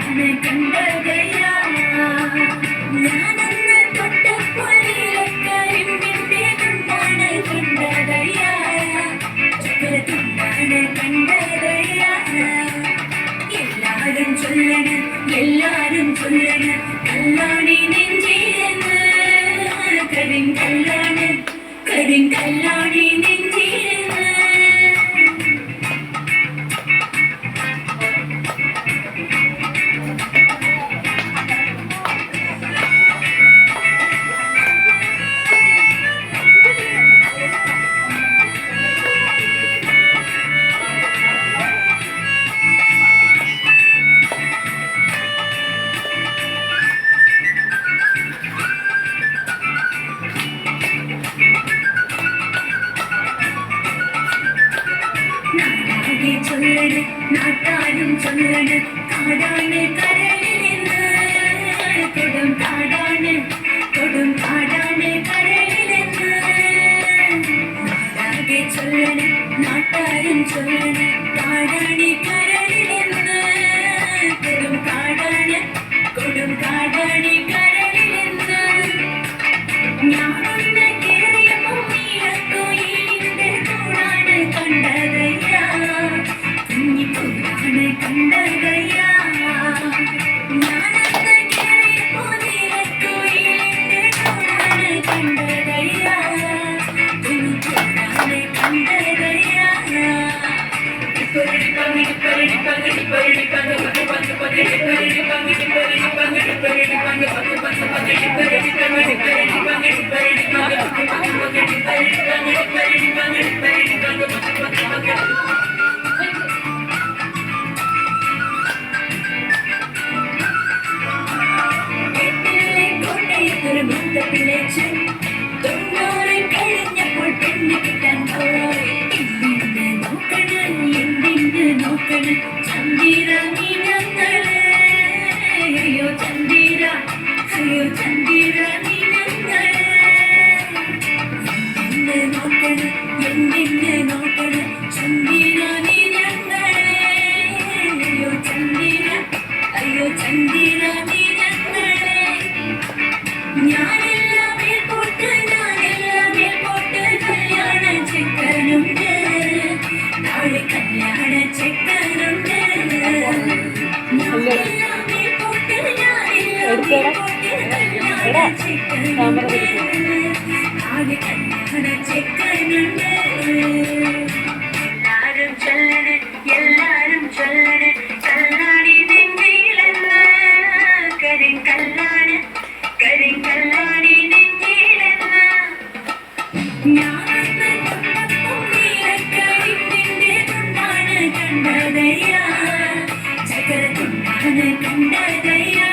കണ്ടതയാ ഞാനന്ന് തൊട്ടപ്പൊളിയിലൊക്കെ കണ്ടതയാ ചക്കരത്തുണ്ടാണ് കണ്ടതയാ എല്ലാരും ചൊല്ലണ് കല്ലാണി നെഞ്ചിലെന്ന് കരിങ്കല്ലാണി നെഞ്ചിലെന്ന് നാട്ടാരും ചൊല്ലണ് കാടാണ് കരളിലെന്ന് കൊടും കാടാണ് കരളിലെന്ന് നാടാകെ ചൊല്ലണ് നാട്ടാരും ചൊല്ലണ് കാടാണ് കരളിലെന്ന് കൊടും കാടാണ് കരളിലെന്ന് ഞാനൊന്ന് കേറിയ മുന്നിലത്തോയിലിന്റെ കൂടാണ് കണ്ടതയ്യാ കുഞ്ഞിക്കൂടാണ് കണ്ടതയ്യാ ഞാനന്ന് കേറിയ മുന്നിലത്തോയിലിന്റെ കൂടാണ് കണ്ടതയ്യാ കുഞ്ഞിക്കൂടാണ് കണ്ടതയ്യാ കഴിഞ്ഞപ്പോൾ പെണ്ണ് കിട്ടാൻ പോയി നോക്കണ് ചന്ദിര മീനങ്ങളെ അയ്യോ ചന്ദിര മീനങ്ങളെ എന്തിന് നോക്കണ് ചന്ദിര മീനങ്ങളെ അയ്യോ ചന്ദിര മീനങ്ങളെ ഞാനെല്ലാം മേൽപോട്ട് കല്യാണ ചെക്കനുണ്ട് നാളെ കല്യാണ ചെക്കനുണ്ട് ഞാനെല്ലാം മേൽപോട്ട് കല്യാണ ചെക്കനുണ്ട് നാളെ കല്യാണ ചെക്കനുണ്ട് എല്ലാരും ചൊല്ലണ് കല്ലാണി നെഞ്ചിലെന്ന് കരിങ്കല്ലാണി നെഞ്ചിലെന്ന് ഞാനന്ന് തൊട്ടപ്പൊളിയിലൊക്കെ കണ്ടതയ്യാ ചക്കരത്തുണ്ടാണ് കണ്ടതയ്യാ